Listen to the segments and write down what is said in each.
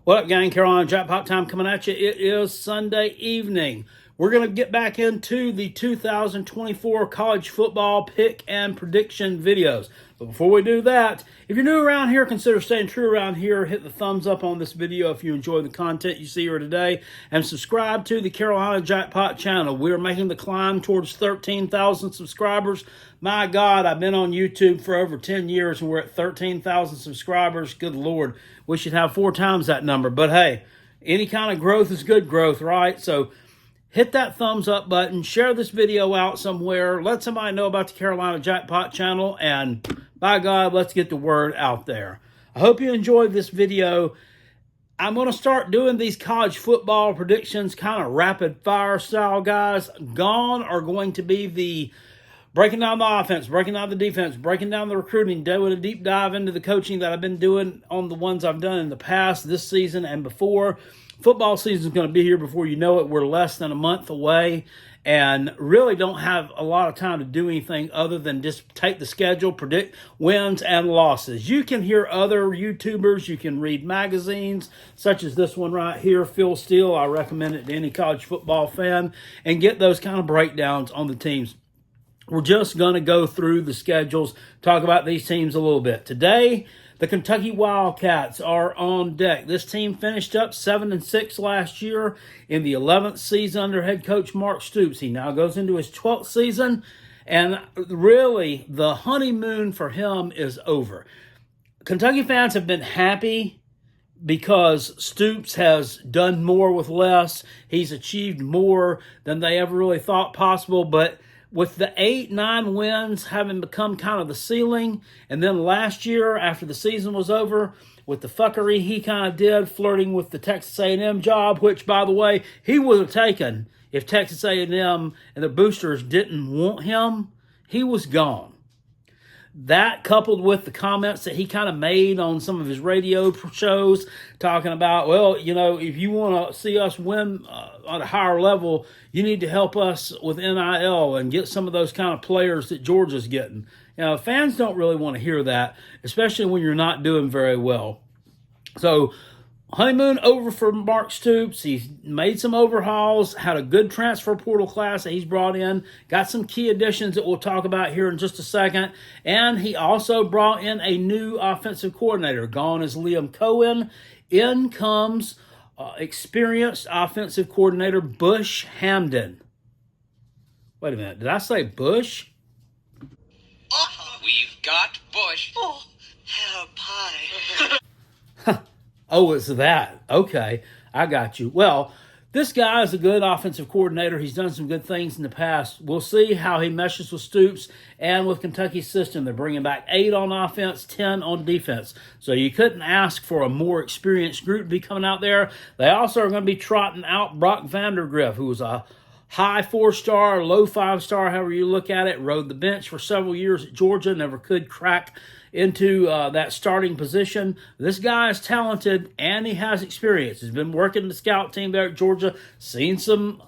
What up, gang? Carolina Jackpot time coming at you. It is Sunday evening. We're going to get back into the 2024 college football pick and prediction videos. But before we do that, if you're new around here, consider staying true around here. Hit the thumbs up on this video if you enjoy the content you see here today. And subscribe to the Carolina Jackpot channel. We are making the climb towards 13,000 subscribers. My God, I've been on YouTube for over 10 years and we're at 13,000 subscribers. Good Lord, we should have 4 times that number. But hey, any kind of growth is good growth, right? So hit that thumbs up button, share this video out somewhere, let somebody know about the Carolina Jackpot channel, and by God, let's get the word out there. I hope you enjoyed this video. I'm going to start doing these college football predictions kind of rapid fire style, guys. Gone are going to be the breaking down the offense, breaking down the defense, breaking down the recruiting, doing a deep dive into the coaching that I've been doing on the ones I've done in the past, this season and before. Football season is going to be here before you know it. We're less than a month away and really don't have a lot of time to do anything other than just take the schedule, predict wins and losses. You can hear other YouTubers. You can read magazines such as this one right here, Phil Steele. I recommend it to any college football fan, and get those kind of breakdowns on the teams. We're just going to go through the schedules, talk about these teams a little bit. Today, the Kentucky Wildcats are on deck. This team finished up 7-6 last year in the 11th season under head coach Mark Stoops. He now goes into his 12th season, and really the honeymoon for him is over. Kentucky fans have been happy because Stoops has done more with less. He's achieved more than they ever really thought possible, but with the 8-9 wins having become kind of the ceiling, and then last year after the season was over, with the fuckery he kind of did, flirting with the Texas A&M job, which, by the way, he would have taken if Texas A&M and the boosters didn't want him. He was gone. That, coupled with the comments that he kind of made on some of his radio shows, talking about, well, you know, if you want to see us win at a higher level, you need to help us with NIL and get some of those kind of players that Georgia's getting. You know, fans don't really want to hear that, especially when you're not doing very well. So, honeymoon over for Mark Stoops. He's made some overhauls, had a good transfer portal class that he's brought in, got some key additions that we'll talk about here in just a second, and he also brought in a new offensive coordinator. Gone is Liam Cohen. In comes experienced offensive coordinator Bush Hamdan. Wait a minute, did I say Bush? We've got Bush. Oh, hello, pie. Oh, it's that. Okay, I got you. Well, this guy is a good offensive coordinator. He's done some good things in the past. We'll see how he meshes with Stoops and with Kentucky's system. They're bringing back 8 on offense, 10 on defense. So you couldn't ask for a more experienced group to be coming out there. They also are going to be trotting out Brock Vandergriff, who was a high 4-star, low 5-star, however you look at it. Rode the bench for several years at Georgia, never could crack into that starting position. This guy is talented and he has experience. He's been working the scout team there at Georgia, seen some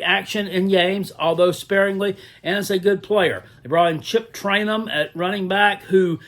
action in games, although sparingly, and is a good player. They brought in Chip Trainum at running back, who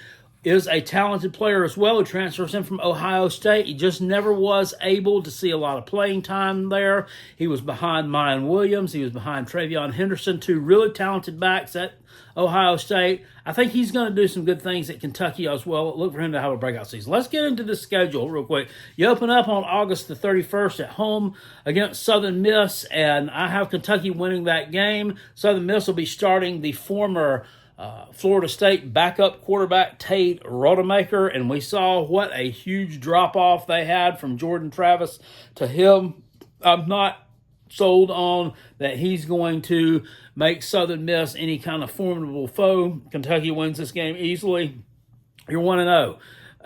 is a talented player as well, who transfers in from Ohio State. He just never was able to see a lot of playing time there. He was behind Mayan Williams. He was behind Travion Henderson, 2 really talented backs at Ohio State. I think he's going to do some good things at Kentucky as well. Look for him to have a breakout season. Let's get into the schedule real quick. You open up on August the 31st at home against Southern Miss, and I have Kentucky winning that game. Southern Miss will be starting the former Florida State backup quarterback Tate Rodemaker, and we saw what a huge drop-off they had from Jordan Travis to him. I'm not sold on that he's going to make Southern Miss any kind of formidable foe. Kentucky wins this game easily. You're 1-0.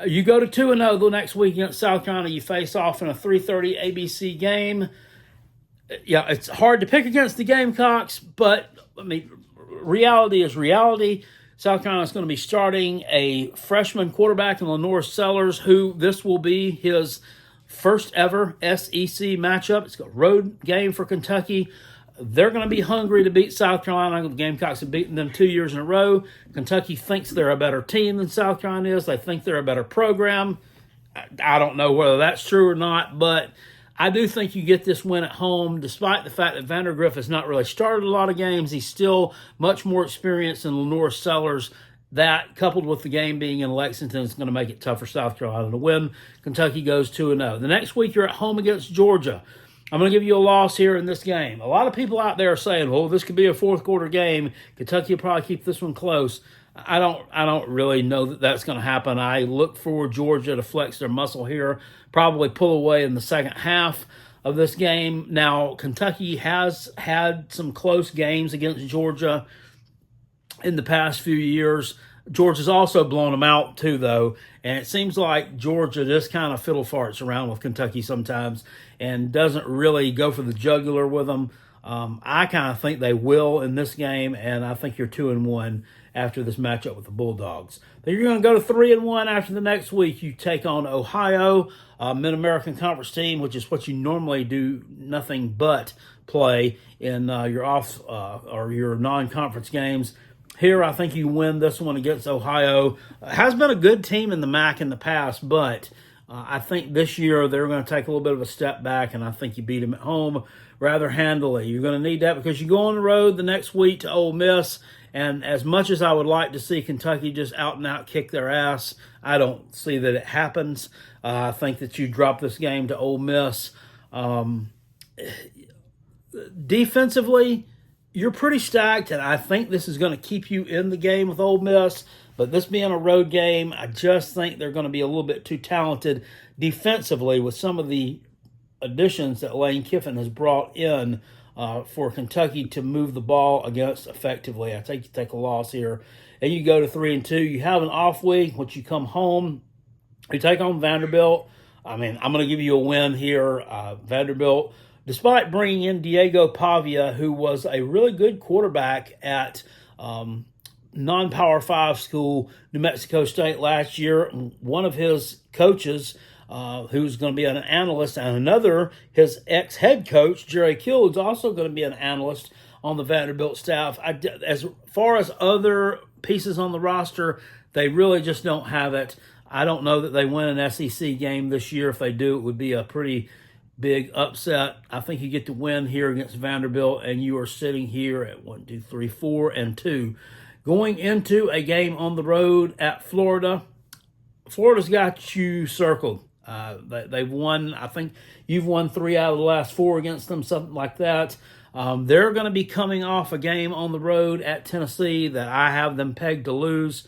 You go to 2-0 the next week against South Carolina. You face off in a 3:30 ABC game. Yeah, it's hard to pick against the Gamecocks, but, I mean, reality is reality. South Carolina is going to be starting a freshman quarterback in Lenore Sellers, who this will be his first ever SEC matchup. It's a road game for Kentucky. They're going to be hungry to beat South Carolina. The Gamecocks have beaten them 2 years in a row. Kentucky thinks they're a better team than South Carolina is. They think they're a better program. I don't know whether that's true or not, but I do think you get this win at home, despite the fact that Vandergrift has not really started a lot of games. He's still much more experienced than Lenore Sellers. That, coupled with the game being in Lexington, is going to make it tough for South Carolina to win. Kentucky goes 2-0. The next week, you're at home against Georgia. I'm going to give you a loss here in this game. A lot of people out there are saying, well, this could be a fourth quarter game. Kentucky will probably keep this one close. I don't really know that that's going to happen. I look for Georgia to flex their muscle here, probably pull away in the second half of this game. Now, Kentucky has had some close games against Georgia in the past few years. Georgia's also blown them out too, though, and it seems like Georgia just kind of fiddle farts around with Kentucky sometimes and doesn't really go for the jugular with them. I kind of think they will in this game, and I think you're 2-1 after this matchup with the Bulldogs. Then you're going to go to 3-1 after the next week. You take on Ohio, Mid-American Conference team, which is what you normally do nothing but play in your off or your non-conference games. Here, I think you win this one against Ohio. Has been a good team in the MAC in the past, but I think this year they're going to take a little bit of a step back, and I think you beat them at home rather handily. You're going to need that because you go on the road the next week to Ole Miss, and as much as I would like to see Kentucky just out and out kick their ass, I don't see that it happens. I think that you drop this game to Ole Miss. Defensively, you're pretty stacked, and I think this is going to keep you in the game with Ole Miss. But this being a road game, I just think they're going to be a little bit too talented defensively with some of the additions that Lane Kiffin has brought in for Kentucky to move the ball against effectively. I think you take a loss here, and you go to 3-2. You have an off week, once you come home. You take on Vanderbilt. I mean, I'm going to give you a win here. Vanderbilt, despite bringing in Diego Pavia, who was a really good quarterback at non-Power 5 school, New Mexico State last year, one of his coaches, who's going to be an analyst, and another, his ex-head coach, Jerry Kill, is also going to be an analyst on the Vanderbilt staff. As far as other pieces on the roster, they really just don't have it. I don't know that they win an SEC game this year. If they do, it would be a pretty big upset. I think you get to win here against Vanderbilt, and you are sitting here at 4-2. Going into a game on the road at Florida. Florida's got you circled. They've won, I think you've won 3 out of the last 4 against them, something like that. They're going to be coming off a game on the road at Tennessee that I have them pegged to lose.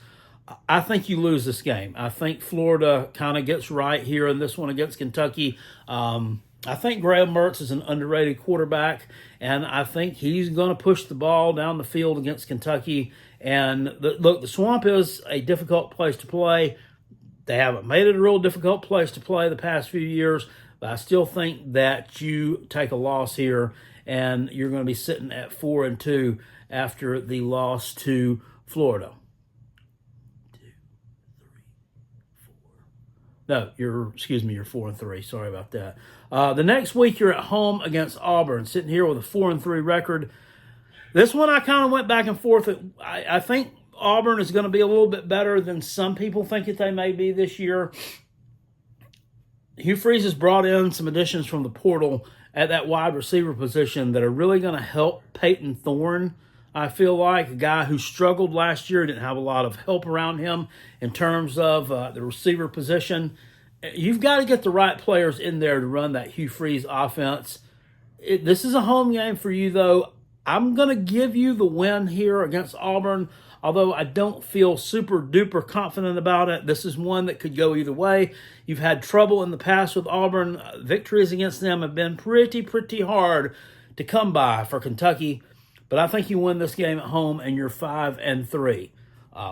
I think you lose this game. I think Florida kind of gets right here in this one against Kentucky. I think Graham Mertz is an underrated quarterback, and I think he's going to push the ball down the field against Kentucky. And look, the Swamp is a difficult place to play. They haven't made it a real difficult place to play the past few years, but I still think that you take a loss here, and you're going to be sitting at 4-2 after the loss to Florida. No, you're 4-3. Sorry about that. The next week, you're at home against Auburn, sitting here with a 4-3 record. This one, I kind of went back and forth. I think Auburn is going to be a little bit better than some people think that they may be this year. Hugh Freeze has brought in some additions from the portal at that wide receiver position that are really going to help Peyton Thorne. I feel like a guy who struggled last year, didn't have a lot of help around him in terms of the receiver position. You've got to get the right players in there to run that Hugh Freeze offense. This is a home game for you, though. I'm going to give you the win here against Auburn, although I don't feel super duper confident about it. This is one that could go either way. You've had trouble in the past with Auburn. Victories against them have been pretty hard to come by for Kentucky. But I think you win this game at home, and you're 5-3.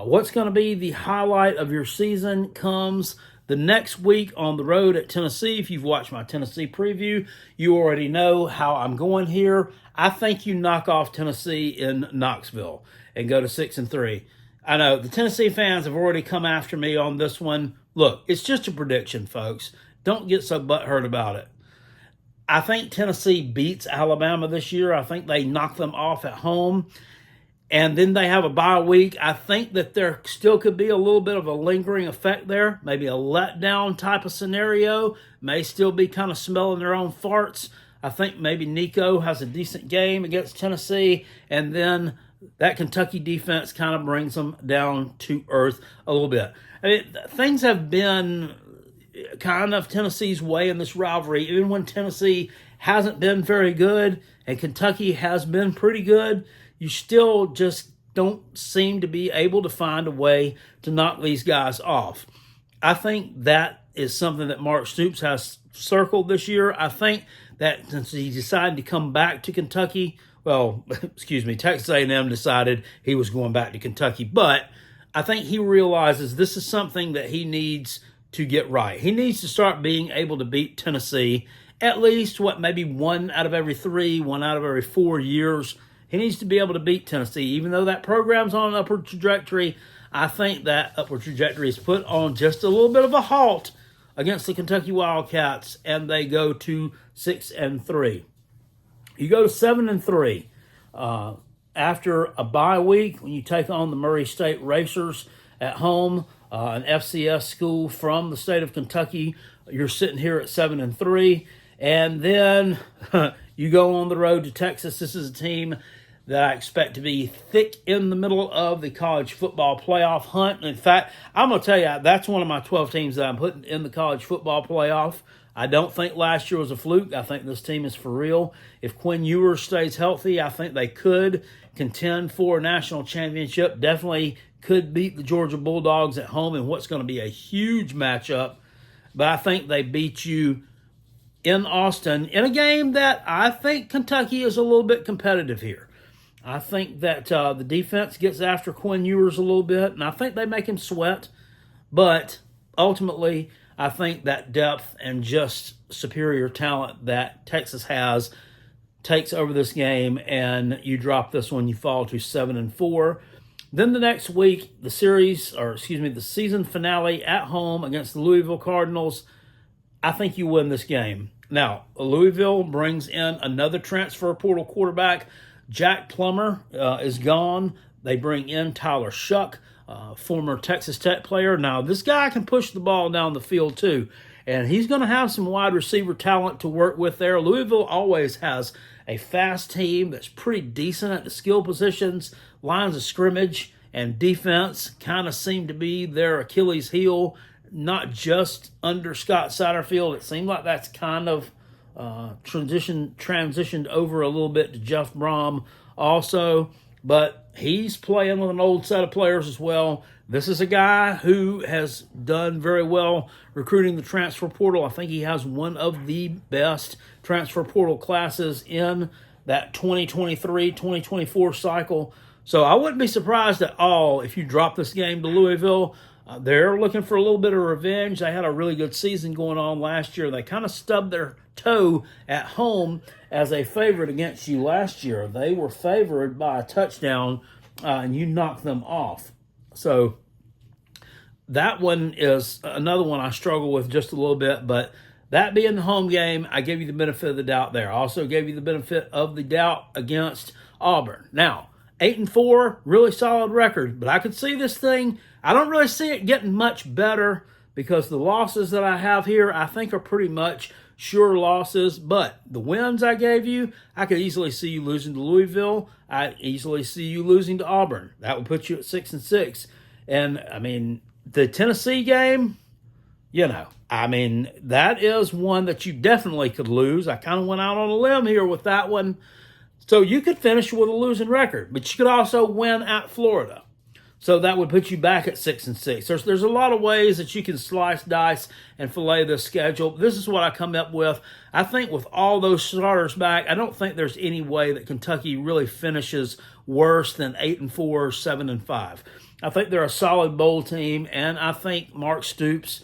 What's going to be the highlight of your season comes the next week on the road at Tennessee. If you've watched my Tennessee preview, you already know how I'm going here. I think you knock off Tennessee in Knoxville and go to 6-3. I know the Tennessee fans have already come after me on this one. Look, it's just a prediction, folks. Don't get so butthurt about it. I think Tennessee beats Alabama this year. I think they knock them off at home. and then they have a bye week. I think that there still could be a little bit of a lingering effect there, maybe a letdown type of scenario. May still be kind of smelling their own farts. I think maybe Nico has a decent game against Tennessee, and then that Kentucky defense kind of brings them down to earth a little bit. I mean, things have been kind of Tennessee's way in this rivalry. Even when Tennessee hasn't been very good and Kentucky has been pretty good, you still just don't seem to be able to find a way to knock these guys off. I think that is something that Mark Stoops has circled this year. I think that since he decided to come back to Kentucky, Texas A&M decided he was going back to Kentucky. But I think he realizes this is something that he needs to get right. He needs to start being able to beat Tennessee at least, maybe 1 out of every 3, 1 out of every 4 years. He needs to be able to beat Tennessee. Even though that program's on an upward trajectory, I think that upward trajectory is put on just a little bit of a halt against the Kentucky Wildcats, and they go to 6-3. You go to 7-3 after a bye week when you take on the Murray State Racers at home, an FCS school from the state of Kentucky. You're sitting here at 7-3, and then you go on the road to Texas. This is a team that I expect to be thick in the middle of the college football playoff hunt. In fact, I'm going to tell you, that's one of my 12 teams that I'm putting in the college football playoff. I don't think last year was a fluke. I think this team is for real. If Quinn Ewers stays healthy, I think they could contend for a national championship. Definitely could beat the Georgia Bulldogs at home in what's going to be a huge matchup. But I think they beat you in Austin in a game that I think Kentucky is a little bit competitive here. I think that the defense gets after Quinn Ewers a little bit, and I think they make him sweat. But ultimately, I think that depth and just superior talent that Texas has takes over this game, and you drop this one, you fall to 7-4. Then the next week, the season finale at home against the Louisville Cardinals. I think you win this game. Now, Louisville brings in another transfer portal quarterback. Jack Plummer is gone. They bring in Tyler Shuck, former Texas Tech player. Now, this guy can push the ball down the field too, and he's going to have some wide receiver talent to work with there. Louisville always has a fast team that's pretty decent at the skill positions. Lines of scrimmage and defense kind of seem to be their Achilles heel, not just under Scott Satterfield. It seemed like that's kind of transitioned over a little bit to Jeff Brom also, but he's playing with an old set of players as well. This is a guy who has done very well recruiting the transfer portal. I think he has one of the best transfer portal classes in that 2023-2024 cycle. So I wouldn't be surprised at all if you drop this game to Louisville. They're looking for a little bit of revenge. They had a really good season going on last year. They kind of stubbed their toe at home as a favorite against you last year. They were favored by a touchdown, and you knocked them off. So that one is another one I struggle with just a little bit. But that being the home game, I give you the benefit of the doubt there. I also gave you the benefit of the doubt against Auburn. Now, 8-4, really solid record. But I could see this thing, I don't really see it getting much better because the losses that I have here, I think are pretty much sure losses. But the wins I gave you, I could easily see you losing to Louisville. I easily see you losing to Auburn. That would put you at 6-6. And, I mean, the Tennessee game, that is one that you definitely could lose. I kind of went out on a limb here with that one. So you could finish with a losing record, but you could also win at Florida. So that would put you back at 6-6. There's a lot of ways that you can slice, dice, and fillet this schedule. This is what I come up with. I think with all those starters back, I don't think there's any way that Kentucky really finishes worse than 8-4, 7-5. I think they're a solid bowl team, and I think Mark Stoops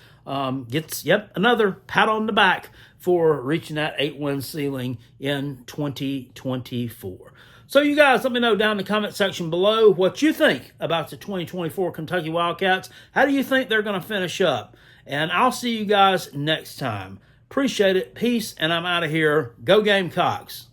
gets another pat on the back for reaching that 8-win ceiling in 2024. So you guys, let me know down in the comment section below what you think about the 2024 Kentucky Wildcats. How do you think they're going to finish up? And I'll see you guys next time. Appreciate it. Peace, and I'm out of here. Go Gamecocks.